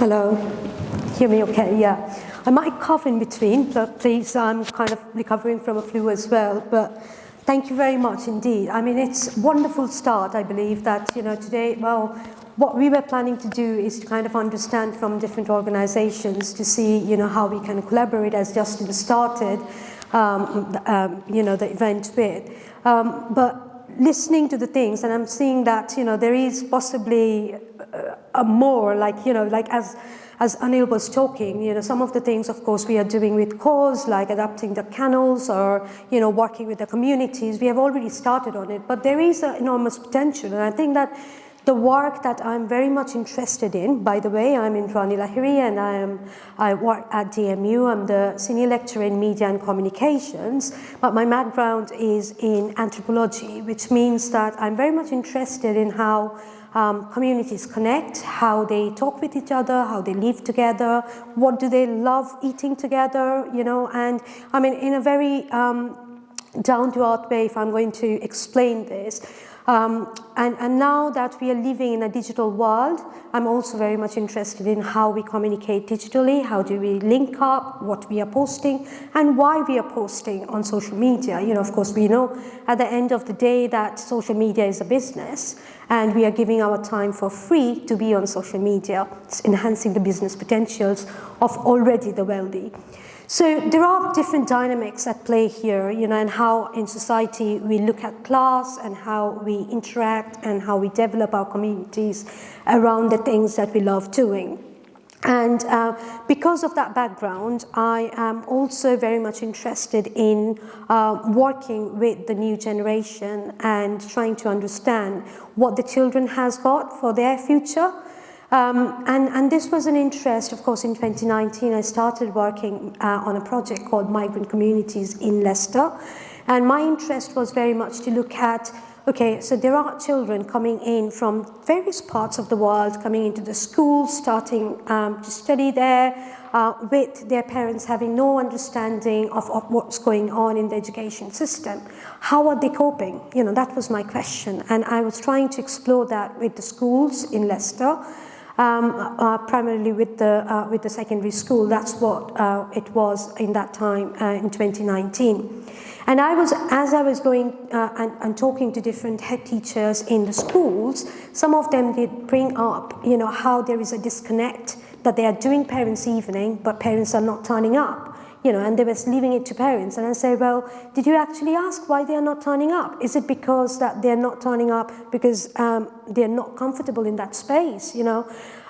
Hello. Hear me okay? Yeah. I might cough in between, but please, I'm kind of recovering from a flu as well. But thank you very much indeed. I mean, it's a wonderful start, I believe, that, today, well, what we were planning to do is to kind of understand from different organizations to see, how we can collaborate, as Justin started, the event with. But listening to the things, and I'm seeing that, there is possibly a more, like as Anil was talking, some of the things, of course, we are doing with COS, like adapting the kennels or, working with the communities. We have already started on it, but there is an enormous potential. And I think that the work that I'm very much interested in, by the way, I'm Indrani Lahiri and I work at DMU. I'm the senior lecturer in media and communications, but my background is in anthropology, which means that I'm very much interested in how communities connect, how they talk with each other, how they live together, what do they love eating together, and I mean, in a very down-to-earth way, if I'm going to explain this. And now that we are living in a digital world, I'm also very much interested in how we communicate digitally, how do we link up, what we are posting, and why we are posting on social media. Of course, we know at the end of the day that social media is a business, and we are giving our time for free to be on social media. It's enhancing the business potentials of already the wealthy. So there are different dynamics at play here, and how in society we look at class and how we interact and how we develop our communities around the things that we love doing. And because of that background, I am also very much interested in working with the new generation and trying to understand what the children has got for their future. And this was an interest, of course. In 2019, I started working on a project called Migrant Communities in Leicester. And my interest was very much to look at, okay, so there are children coming in from various parts of the world, coming into the schools, starting to study there, with their parents having no understanding of what's going on in the education system. How are they coping? That was my question. And I was trying to explore that with the schools in Leicester. Primarily with the secondary school. That's what it was in that time in 2019. And as I was going and talking to different head teachers in the schools, some of them did bring up, how there is a disconnect, that they are doing parents' evening, but parents are not turning up. And they were leaving it to parents. And I said, well, did you actually ask why they are not turning up? Is it because that they're not turning up because they're not comfortable in that space,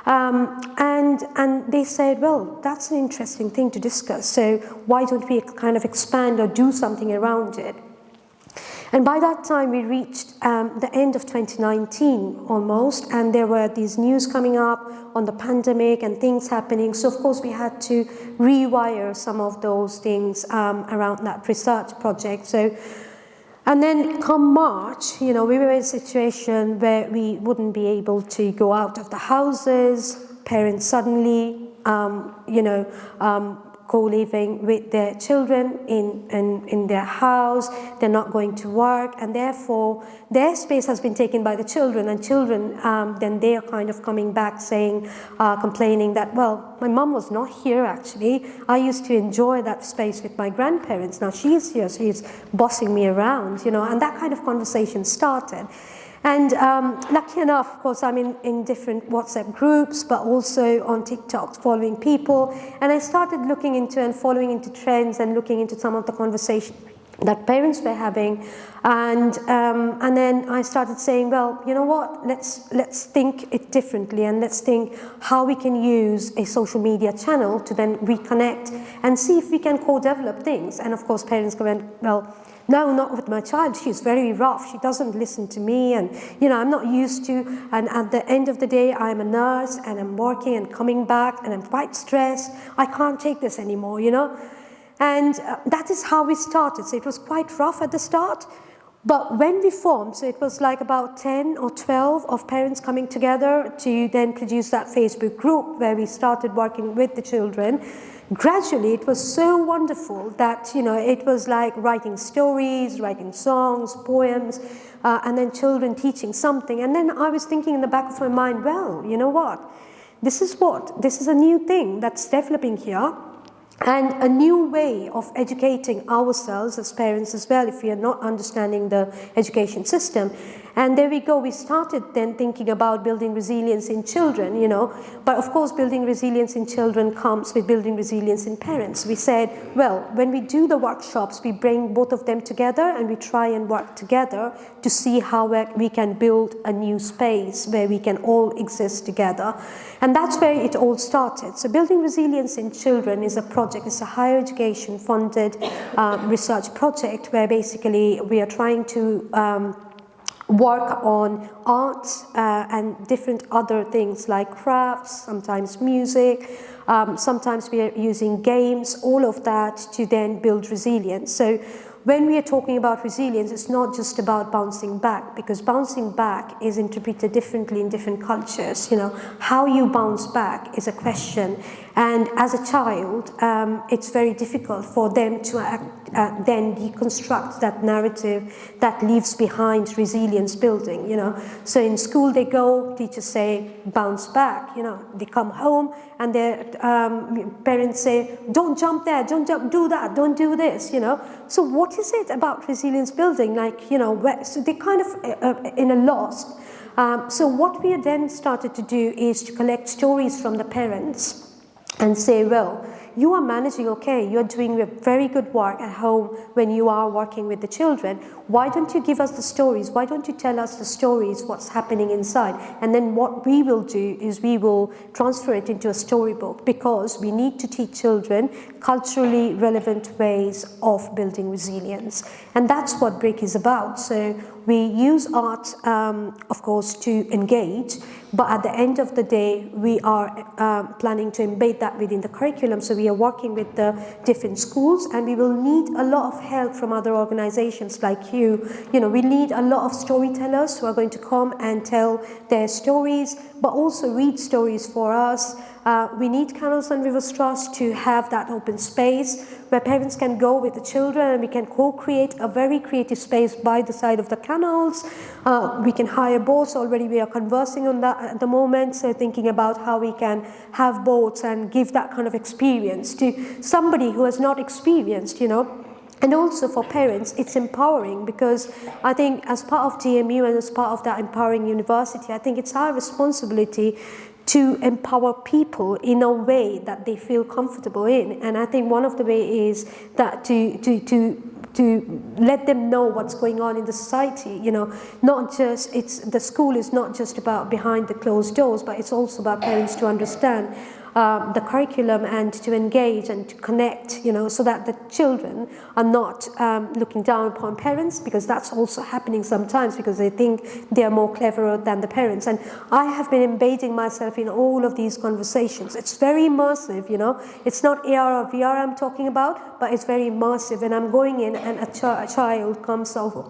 And they said, well, that's an interesting thing to discuss. So why don't we kind of expand or do something around it? And by that time, we reached the end of 2019 almost, and there were these news coming up on the pandemic and things happening. So, of course, we had to rewire some of those things around that research project. So, and then come March, we were in a situation where we wouldn't be able to go out of the houses. Parents suddenly, co-living with their children in their house. They're not going to work, and therefore their space has been taken by the children, and children then they are kind of coming back saying, complaining that, well, my mum was not here actually. I used to enjoy that space with my grandparents. Now she's here, she's bossing me around, and that kind of conversation started. And lucky enough, of course, I'm in different WhatsApp groups, but also on TikTok, following people. And I started looking into and following into trends and looking into some of the conversation that parents were having. And then I started saying, well, you know what, let's think it differently, and let's think how we can use a social media channel to then reconnect and see if we can co-develop things. And of course, parents went, well, no, not with my child. She's very rough. She doesn't listen to me, and I'm not used to. And at the end of the day, I'm a nurse and I'm working and coming back, and I'm quite stressed. I can't take this anymore, And that is how we started. So it was quite rough at the start, but when we formed, so it was like about 10 or 12 of parents coming together to then produce that Facebook group where we started working with the children. Gradually, it was so wonderful that, it was like writing stories, writing songs, poems, and then children teaching something. And then I was thinking in the back of my mind, well, you know what? this is a new thing that's developing here, and a new way of educating ourselves as parents as well, if we are not understanding the education system. And there we go, we started then thinking about building resilience in children, but of course building resilience in children comes with building resilience in parents. We said, well, when we do the workshops, we bring both of them together and we try and work together to see how we can build a new space where we can all exist together. And that's where it all started. So building resilience in children is a project, it's a higher education funded research project where basically we are trying to work on arts and different other things like crafts, sometimes music, sometimes we are using games, all of that to then build resilience. So when we are talking about resilience, it's not just about bouncing back, because bouncing back is interpreted differently in different cultures. How you bounce back is a question. And as a child, it's very difficult for them to then deconstruct that narrative that leaves behind resilience building, So in school they go, teachers say, bounce back, They come home and their parents say, don't jump there, don't jump, do that, don't do this, So what is it about resilience building? So they kind of in a lost. So what we then started to do is to collect stories from the parents and say, well, you are managing okay, you're doing very good work at home when you are working with the children. Why don't you give us the stories? Why don't you tell us the stories, what's happening inside? And then what we will do is we will transfer it into a storybook, because we need to teach children culturally relevant ways of building resilience. And that's what BRIC is about. So we use art, of course, to engage, but at the end of the day, we are planning to embed that within the curriculum. So we are working with the different schools, and we will need a lot of help from other organizations like you. We need a lot of storytellers who are going to come and tell their stories, but also read stories for us. We need Canals and Rivers Trust to have that open space where parents can go with the children and we can co-create a very creative space by the side of the canals. We can hire boats. Already we are conversing on that at the moment, so thinking about how we can have boats and give that kind of experience to somebody who has not experienced, And also for parents, it's empowering, because I think as part of DMU and as part of that empowering university, I think it's our responsibility to empower people in a way that they feel comfortable in. And I think one of the ways is that to let them know what's going on in the society, not just, the school is not just about behind the closed doors, but it's also about parents to understand the curriculum and to engage and to connect, so that the children are not looking down upon parents, because that's also happening sometimes, because they think they are more cleverer than the parents. And I have been embedding myself in all of these conversations. It's very immersive, It's not AR or VR I'm talking about, but it's very immersive. And I'm going in and a child comes over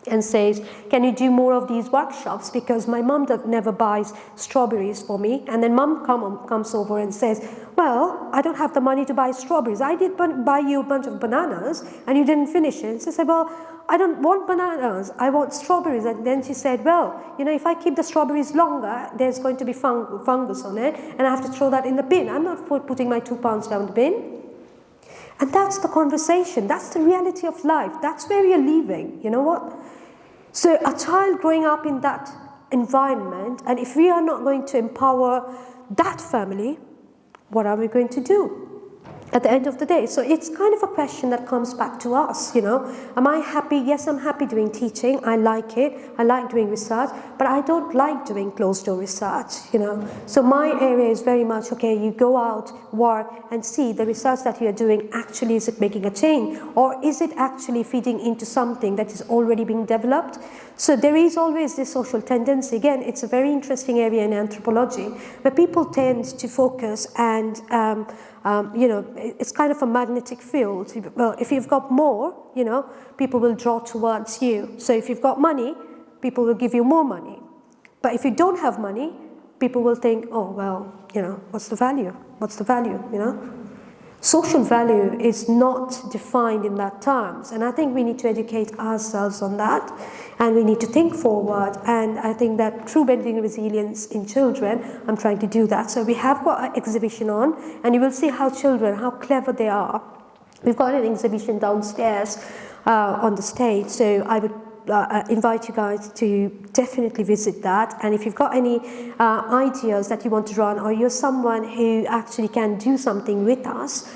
and says, can you do more of these workshops, because my mum never buys strawberries for me. And then mum comes over and says, well, I don't have the money to buy strawberries. I did buy you a bunch of bananas and you didn't finish it. And she said, well, I don't want bananas, I want strawberries. And then she said, well, if I keep the strawberries longer, there's going to be fungus on it and I have to throw that in the bin. I'm not putting my £2 down the bin. And that's the conversation. That's the reality of life. That's where we are leaving. You know what? So a child growing up in that environment, and if we are not going to empower that family, what are we going to do at the end of the day? So it's kind of a question that comes back to us, Am I happy? Yes, I'm happy doing teaching. I like it. I like doing research, but I don't like doing closed-door research, So my area is very much, okay, you go out, work, and see the research that you're doing, actually, is it making a change? Or is it actually feeding into something that is already being developed? So there is always this social tendency. Again, it's a very interesting area in anthropology, where people tend to focus and it's kind of a magnetic field. Well, if you've got more, people will draw towards you. So if you've got money, people will give you more money. But if you don't have money, people will think, oh, well, what's the value? What's the value, social value is not defined in that terms, and I think we need to educate ourselves on that, and we need to think forward. And I think that through building resilience in children, I'm trying to do that. So we have got an exhibition on, and you will see how children, how clever they are. We've got an exhibition downstairs on the stage, so I would invite you guys to definitely visit that. And if you've got any ideas that you want to run, or you're someone who actually can do something with us,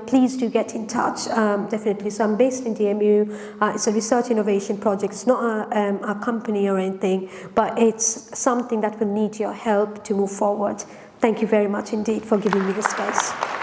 please do get in touch. Definitely. So I'm based in DMU. It's a research innovation project. It's not a company or anything, but it's something that will need your help to move forward. Thank you very much indeed for giving me the space.